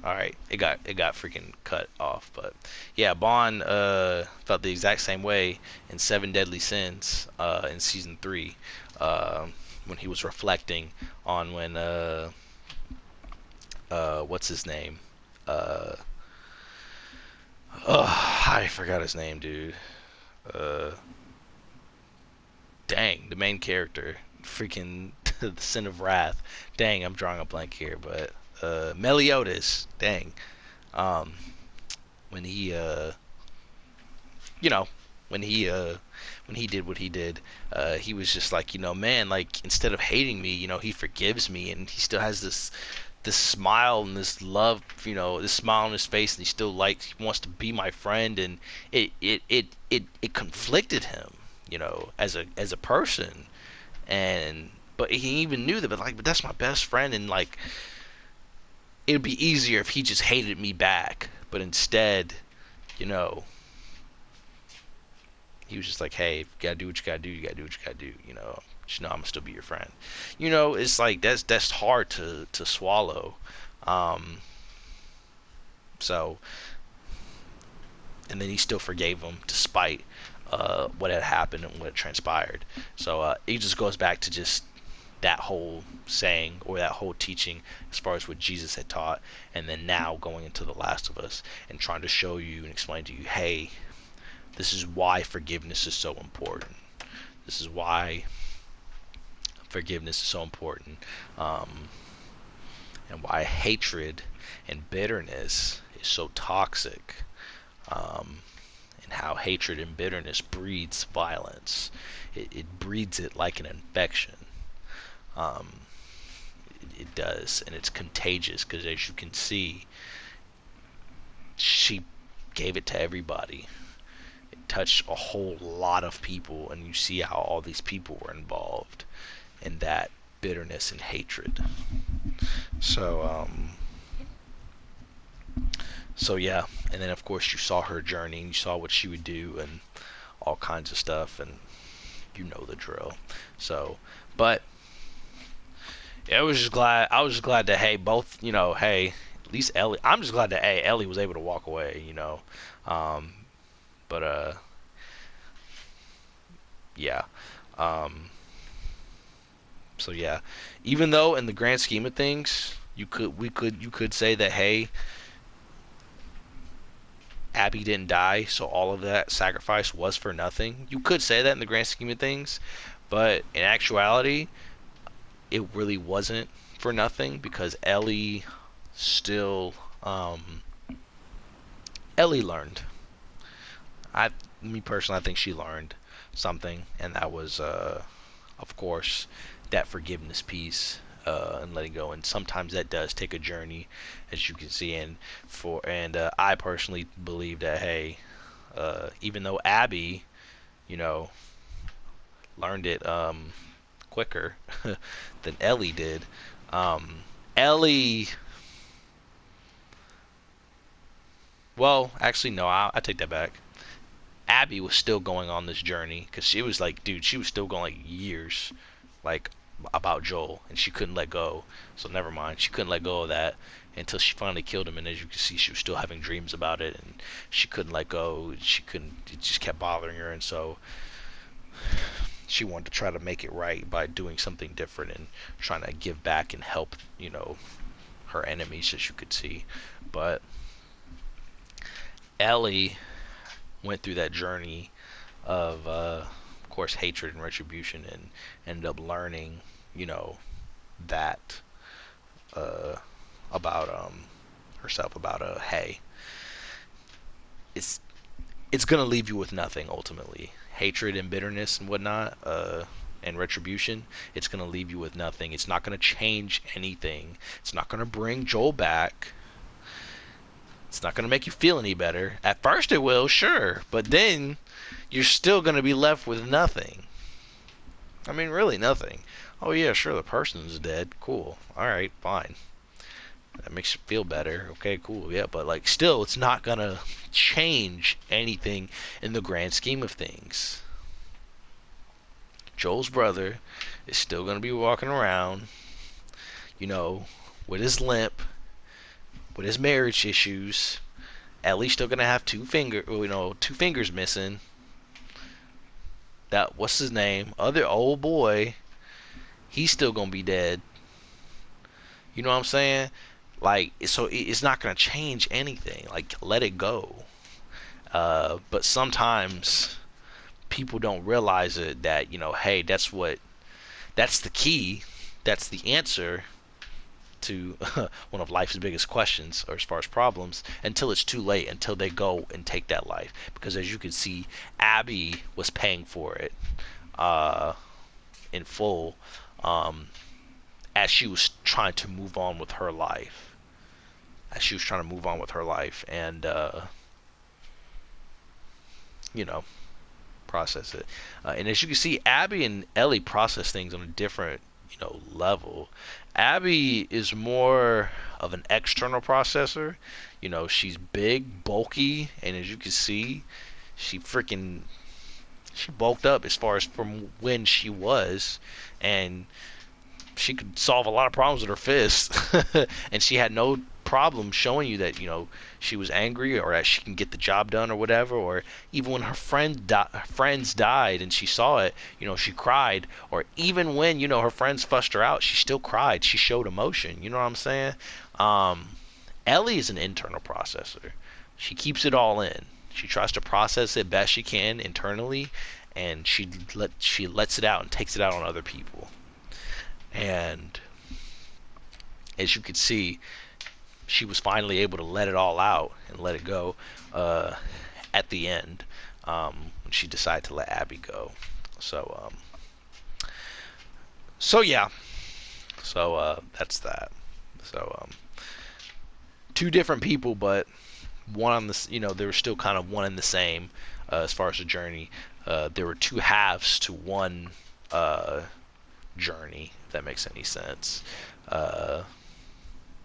All right, it got freaking cut off, but yeah, Bond felt the exact same way in Seven Deadly Sins in season three, uh, when he was reflecting on when what's his name? Uh, I forgot his name, dude. Uh, Dang, the main character, freaking the Sin of Wrath. Dang, I'm drawing a blank here, but Meliodas. Dang, um, when he you know, when he when he did what he did, he was just like, man, like instead of hating me, he forgives me, and he still has this smile and this love, this smile on his face, and he still likes, he wants to be my friend, and it conflicted him, as a person, and but he even knew that, but that's my best friend, and like it'd be easier if he just hated me back, but instead, you know, he was just like, hey, you gotta do what you gotta do. You gotta do what you gotta do. Just know I'm gonna still be your friend. It's like that's hard to swallow. Um, so, and then he still forgave him despite what had happened and what transpired. So it just goes back to just that whole saying or that whole teaching as far as what Jesus had taught, and then now going into The Last of Us and trying to show you and explain to you, hey, this is why forgiveness is so important. This is why forgiveness is so important, um, and why hatred and bitterness is so toxic, um, and how hatred and bitterness breeds violence. It breeds it like an infection. Um, it does, and it's contagious because, as you can see, she gave it to everybody. It touched a whole lot of people, and you see how all these people were involved in that bitterness and hatred. So, so yeah, and then of course you saw her journey, and you saw what she would do, and all kinds of stuff, and you know the drill. So, but yeah, I was just glad that, hey, both, hey, at least Ellie. I'm just glad that, hey, Ellie was able to walk away. Um, but yeah. Um, so yeah, even though in the grand scheme of things, you could say that, hey, Abby didn't die, so all of that sacrifice was for nothing. You could say that in the grand scheme of things, but in actuality, it really wasn't for nothing because still, um, Ellie learned. I, Me personally, I think she learned something, and that was, of course, that forgiveness piece. And letting go, and sometimes that does take a journey, as you can see. And I personally believe that, hey, even though Abby, you know, learned it quicker than Ellie did. Ellie, well, actually, no, I take that back. Abby was still going on this journey because she was like, dude, she was still going like years, like about Joel, and she couldn't let go. So never mind, she couldn't let go of that until she finally killed him. And as you can see, she was still having dreams about it, and she couldn't let go. She couldn't. It just kept bothering her, and so she wanted to try to make it right by doing something different and trying to give back and help, her enemies, as you could see. But Ellie went through that journey of course, hatred and retribution, and ended up learning, you know, that uh, about herself, about hey, it's it's gonna leave you with nothing ultimately. Hatred and bitterness and whatnot, and retribution, it's gonna leave you with nothing. It's not gonna change anything. It's not gonna bring Joel back. It's not gonna make you feel any better. At first it will, sure, but then you're still gonna be left with nothing. I mean, really nothing. Oh yeah, sure, the person's dead. Cool. All right, fine. That makes you feel better. Okay, cool. Yeah, but like still it's not gonna change anything in the grand scheme of things. Joel's brother is still gonna be walking around, you know, with his limp, with his marriage issues. Ellie's still gonna have two fingers missing. That what's his name? Other old boy, he's still gonna be dead. You know what I'm saying? Like, so it's not gonna change anything. Like, let it go. But sometimes people don't realize it that hey, that's the key, that's the answer to one of life's biggest questions, or as far as problems, until it's too late, until they go and take that life. Because as you can see, Abby was paying for it uh, in full, um, as she was trying to move on with her life. And you know, process it. And as you can see, Abby and Ellie process things on a different, level. Abby is more of an external processor. She's big, bulky, and as you can see, she freaking she bulked up as far as from when she was, and she could solve a lot of problems with her fist, and she had no problem showing you that she was angry, or that she can get the job done or whatever. Or even when her friends died and she saw it, she cried. Or even when her friends fussed her out, she still cried. She showed emotion. You know what I'm saying? Ellie is an internal processor. She keeps it all in. She tries to process it best she can internally, and she lets it out and takes it out on other people. And as you could see, she was finally able to let it all out and let it go at the end, when she decided to let Abby go. So yeah. So that's that. So two different people, but one on this. They were still kind of one and the same as far as the journey. There were two halves to one journey, if that makes any sense.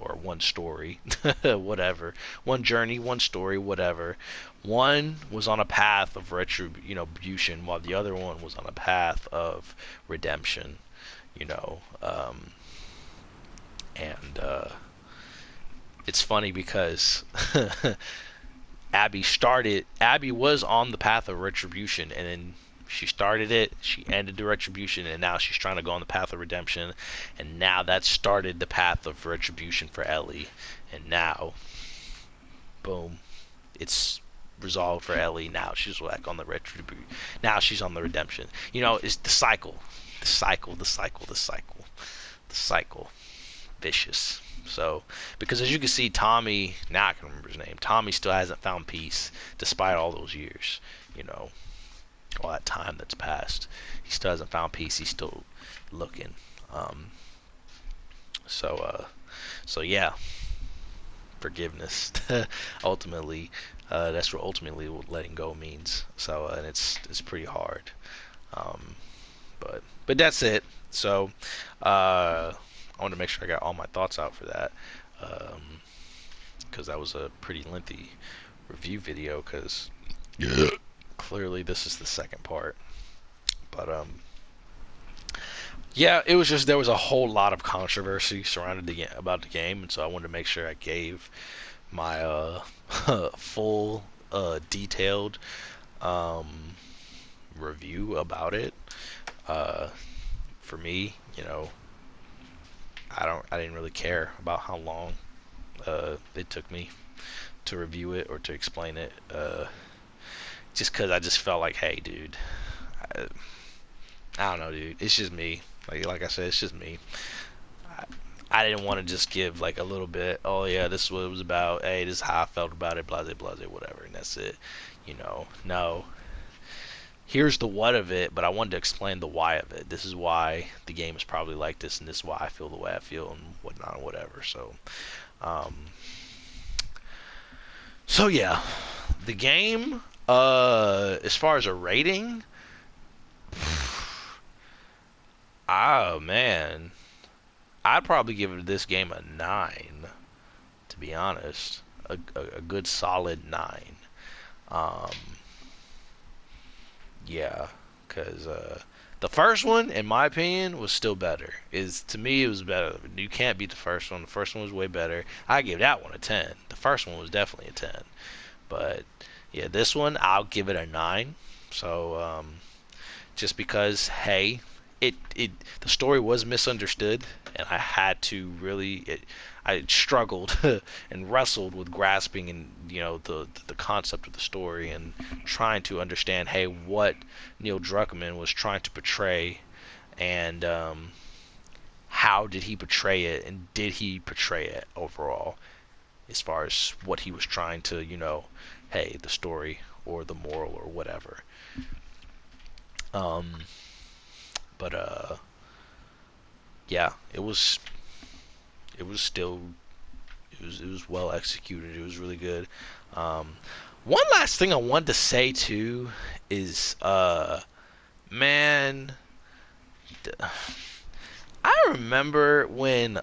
Or one story, whatever. One journey, one story, whatever. One was on a path of retribution, while the other one was on a path of redemption. You know, and it's funny because Abby was on the path of retribution, and then she started it, she ended the retribution, and now she's trying to go on the path of redemption, and now that started the path of retribution for Ellie, and now, boom, it's resolved for Ellie. Now she's back on the retribution. Now she's on the redemption. It's the cycle, the cycle, the cycle, the cycle, the cycle, vicious. So, because as you can see, Tommy, now I can remember his name, Tommy still hasn't found peace despite all those years, all that time that's passed. He still hasn't found peace. He's still looking. So yeah, forgiveness. Ultimately, that's what ultimately what letting go means. So, and it's pretty hard. But that's it. So, I want to make sure I got all my thoughts out for that, because that was a pretty lengthy review video. Because clearly this is the second part. But yeah, it was just, there was a whole lot of controversy surrounded about the game, and so I wanted to make sure I gave my full detailed review about it. For me, I didn't really care about how long it took me to review it or to explain it, just because I just felt like, hey, dude, I don't know, dude, it's just me. Like I said, it's just me. I didn't want to just give like a little bit, oh yeah, this is what it was about, hey, this is how I felt about it, blase blase, whatever, and that's it. No, here's the what of it, but I wanted to explain the why of it. This is why the game is probably like this, and this is why I feel the way I feel, and whatnot, and whatever. So yeah, the game, as far as a rating, oh man, I'd probably give this game a 9, to be honest. A good solid 9. Yeah, because The first one, in my opinion, was still better. Is to me, it was better. You can't beat the first one. The first one was way better. I give that one a 10. The first one was definitely a 10. But yeah, this one I'll give it a 9. So just because, hey, it the story was misunderstood, and I had to really I struggled and wrestled with grasping and the concept of the story and trying to understand, hey, what Neil Druckmann was trying to portray, and how did he portray it, and did he portray it overall as far as what he was trying to, hey, the story or the moral or whatever. um but yeah, it was it was well executed. It was really good. Um, One last thing I wanted to say too is, man, I remember when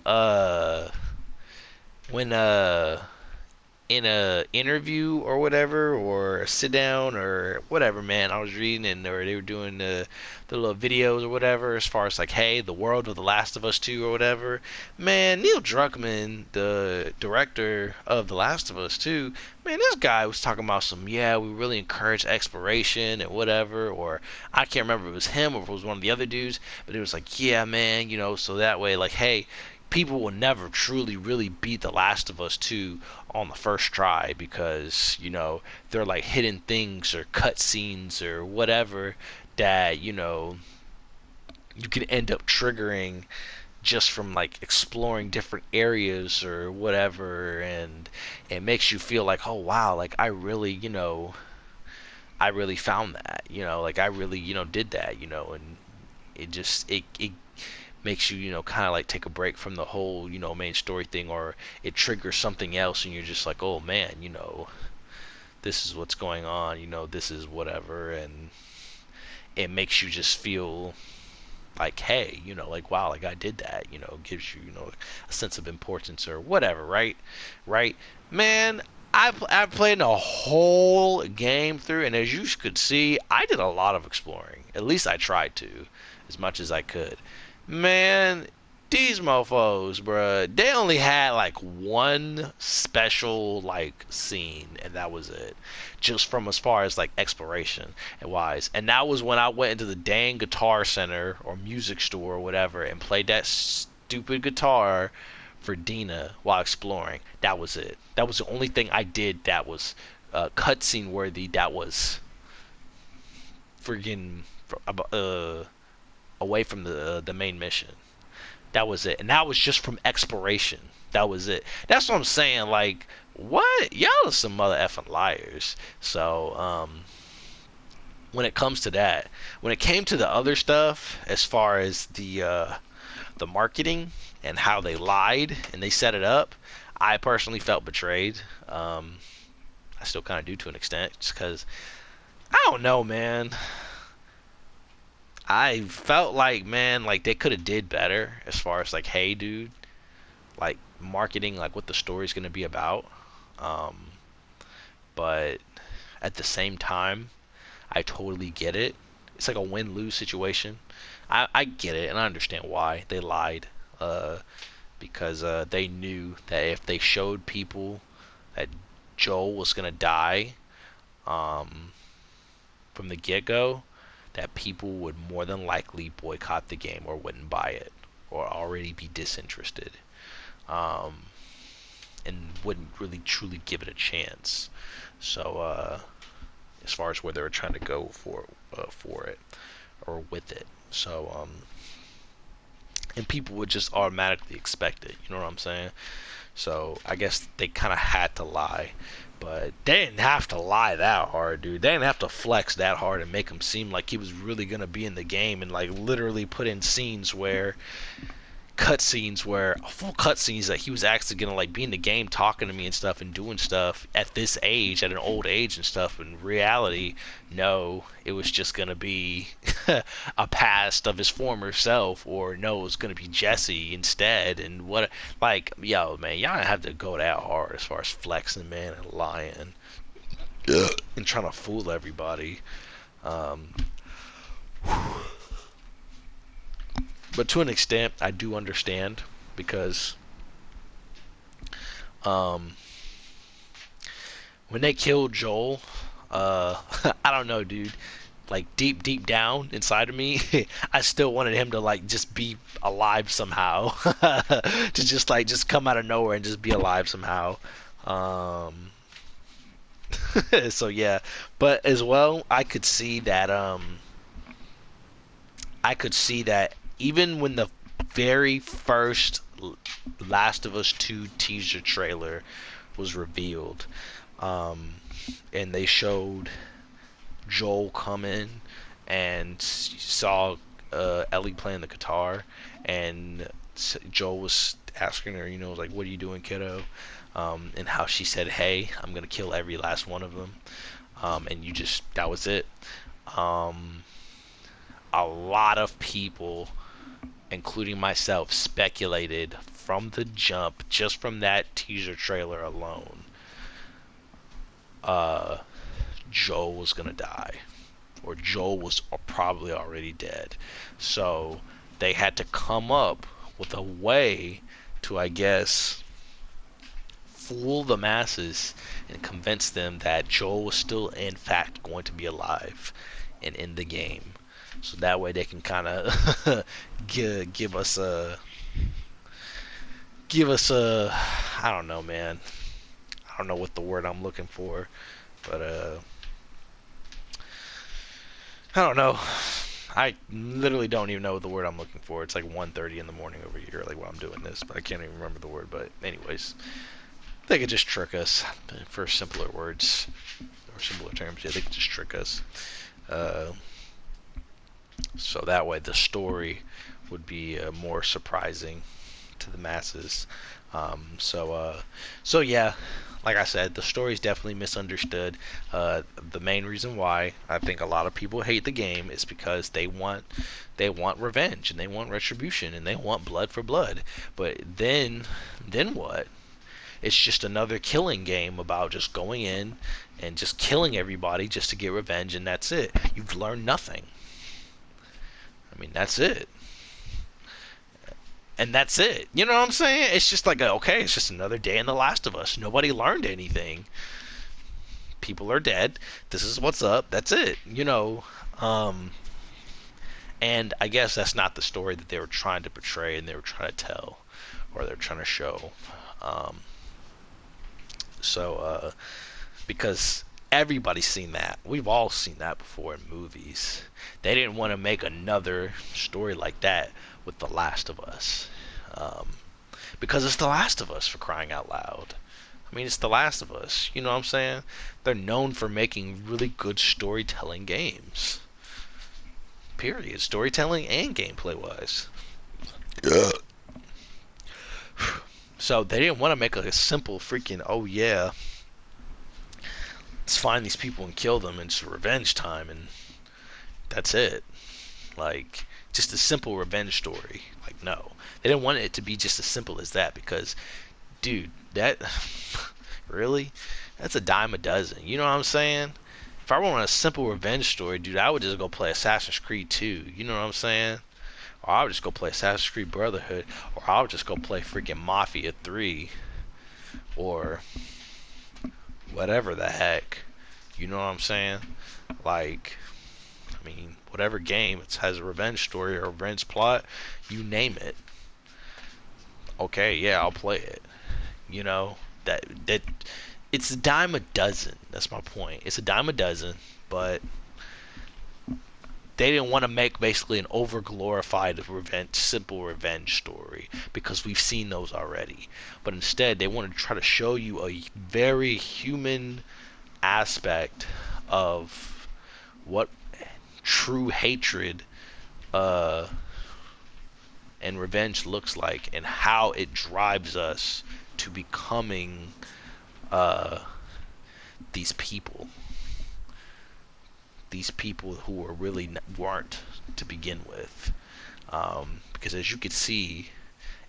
in a interview or whatever, or a sit down or whatever, man, I was reading, and or they were doing the little videos or whatever, as far as like, hey, the world of The Last of Us 2 or whatever. Man, Neil Druckmann, the director of The Last of Us 2, man, this guy was talking about some, yeah, we really encourage exploration and whatever, or I can't remember if it was him or if it was one of the other dudes, but it was like, yeah, man, so that way, like, hey, people will never truly really beat The Last of Us 2 on the first try, because they're like hidden things or cut scenes or whatever that you can end up triggering just from like exploring different areas or whatever, and it makes you feel like, oh wow, like I really found that, like I really did that, and it makes you kind of like take a break from the whole main story thing, or it triggers something else, and you're just like, oh man, this is what's going on, this is whatever, and it makes you just feel like, hey, like, wow, like I did that, gives you a sense of importance or whatever, right, man. I played a whole game through, and as you could see, I did a lot of exploring. At least I tried to, as much as I could. Man, these mofos, bruh, they only had like one special like scene, and that was it. Just from as far as like exploration and wise. And that was when I went into the dang guitar center or music store or whatever and played that stupid guitar for Dina while exploring. That was it. That was the only thing I did that was cutscene worthy. That was friggin' away from the main mission. That was it, and that was just from exploration. That was it. That's what I'm saying. Like, what? Y'all are some mother effing liars. So, when it comes to that, when it came to the other stuff, as far as the marketing and how they lied and they set it up, I personally felt betrayed. I still kind of do to an extent, just because I don't know, man. I felt like, man, like they could have did better as far as like, hey, dude, like marketing, like what the story's gonna be about. Um, but at the same time, I totally get it. It's like a win-lose situation. I get it, and I understand why they lied. Because they knew that if they showed people that Joel was gonna die, um, from the get-go, that people would more than likely boycott the game or wouldn't buy it or already be disinterested, um, and wouldn't really truly give it a chance. So as far as where they were trying to go for it or with it, so and people would just automatically expect it. You know what I'm saying? So I guess they kind of had to lie, but they didn't have to lie that hard, dude. They didn't have to flex that hard and make him seem like he was really gonna be in the game, and like literally put in cutscenes where full cutscenes that he was actually gonna like be in the game talking to me and stuff and doing stuff at this age, at an old age and stuff. In reality, no, it was just gonna be a past of his former self, or no, it was gonna be Jesse instead. And what, like, yo, man, y'all don't have to go that hard as far as flexing, man, and lying and trying to fool everybody. Um, But to an extent, I do understand because um, when they killed Joel, I don't know, dude. Like deep down inside of me, I still wanted him to like just be alive somehow, to just come out of nowhere and just be alive somehow. Um, so yeah, but as well, I could see that even when the very first Last of Us 2 teaser trailer was revealed, um, and they showed Joel come in and saw Ellie playing the guitar, and Joel was asking her, was like, "What are you doing, kiddo?" And how she said, "Hey, I'm gonna kill every last one of them," and that was it. Um, a lot of people, including myself, speculated from the jump, just from that teaser trailer alone, uh, Joel was gonna die, or Joel was probably already dead. So they had to come up with a way to, I guess, fool the masses and convince them that Joel was still, in fact, going to be alive and in the game. So that way they can kind of give us a I don't know, man. I don't know what the word I'm looking for, but I don't know. I literally don't even know the word I'm looking for. It's like 1:30 in the morning over here, like while I'm doing this, but I can't even remember the word. But anyways, they could just trick us for simpler words or simpler terms. Yeah, they could just trick us. Uh, so that way the story would be more surprising to the masses. So yeah, like I said, the story is definitely misunderstood. The main reason why I think a lot of people hate the game is because they want revenge and they want retribution and they want blood for blood. But then what? It's just another killing game about just going in and just killing everybody just to get revenge, and that's it. You've learned nothing. I mean, that's it. And that's it. You know what I'm saying? It's just like, okay, it's just another day in The Last of Us. Nobody learned anything. People are dead. This is what's up. That's it. Um, and I guess that's not the story that they were trying to portray and they were trying to tell, or they're trying to show. Um, so, because everybody's seen that. We've all seen that before in movies. They didn't want to make another story like that with The Last of Us. Um, because it's The Last of Us, for crying out loud. I mean, it's The Last of Us. You know what I'm saying? They're known for making really good storytelling games. Period. Storytelling and gameplay wise. Yeah. So they didn't want to make a simple freaking, oh yeah, let's find these people and kill them and it's revenge time and that's it. Like, just a simple revenge story. Like, no. They didn't want it to be just as simple as that because, dude, that really, that's a dime a dozen. You know what I'm saying? If I want a simple revenge story, dude, I would just go play Assassin's Creed 2. You know what I'm saying? Or I would just go play Assassin's Creed Brotherhood. Or I would just go play freaking Mafia 3. Or whatever the heck. You know what I'm saying? Like, I mean, whatever game it has a revenge story or a revenge plot, you name it. Okay, yeah, I'll play it. You know, that it's a dime a dozen. That's my point. It's a dime a dozen, but they didn't want to make basically an over glorified revenge, simple revenge story because we've seen those already. But instead, they wanted to try to show you a very human aspect of what true hatred uh, and revenge looks like and how it drives us to becoming uh, these people. These people who were really weren't to begin with. Because as you could see,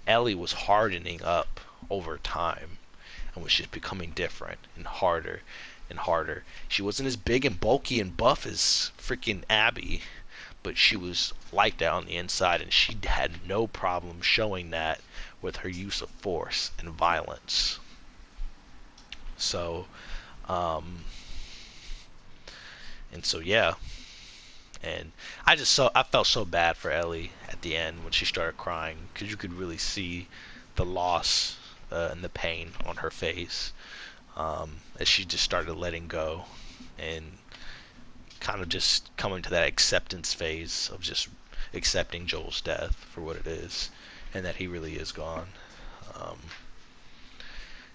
Ellie was hardening up over time and was just becoming different and harder and harder. She wasn't as big and bulky and buff as freaking Abby, but she was like that on the inside, and she had no problem showing that with her use of force and violence. So, um, and so yeah, and I felt so bad for Ellie at the end when she started crying, because you could really see the loss and the pain on her face, as she just started letting go and kind of just coming to that acceptance phase of just accepting Joel's death for what it is, and that he really is gone.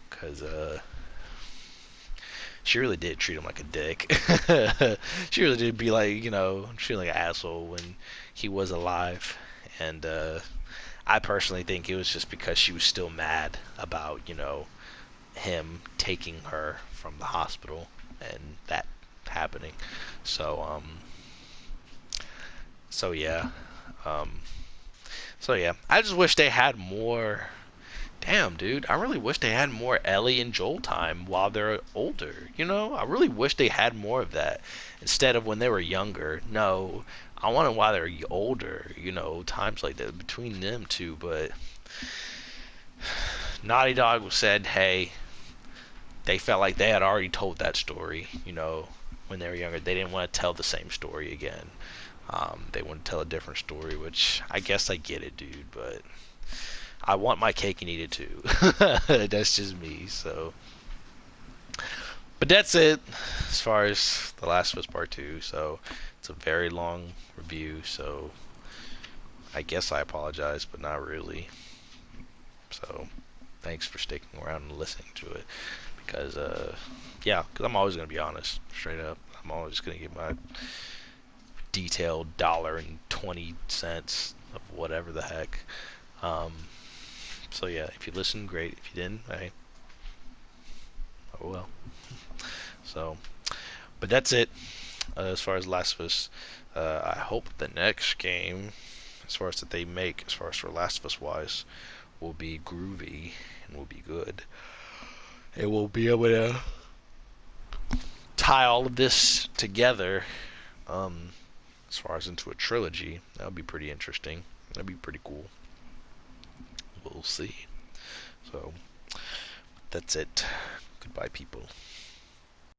Because she really did treat him like a dick. She really did be like, treat him like an asshole when he was alive. And I personally think it was just because she was still mad about, him taking her from the hospital and that happening. So, so yeah. Um, so yeah, I just wish they had more. Damn, dude, I really wish they had more Ellie and Joel time while they're older. I really wish they had more of that instead of when they were younger. No, I want it while they're older. Times like that between them two. But Naughty Dog said, hey, they felt like they had already told that story. When they were younger, they didn't want to tell the same story again. They want to tell a different story, which I guess I get it, dude, but I want my cake and eat it too. That's just me. So, but that's it as far as The Last of Us Part 2. So it's a very long review. So I guess I apologize, but not really. So thanks for sticking around and listening to it. Because because I'm always gonna be honest, straight up. I'm always gonna give my detailed $1.20 of whatever the heck. So yeah, if you listened, great. If you didn't, hey, oh well. So, but that's it as far as Last of Us. I hope the next game, as far as that they make, as far as for Last of Us wise, will be groovy and will be good. It will be able to tie all of this together, as far as into a trilogy. That would be pretty interesting. That'd be pretty cool. We'll see. So, that's it. Goodbye, people.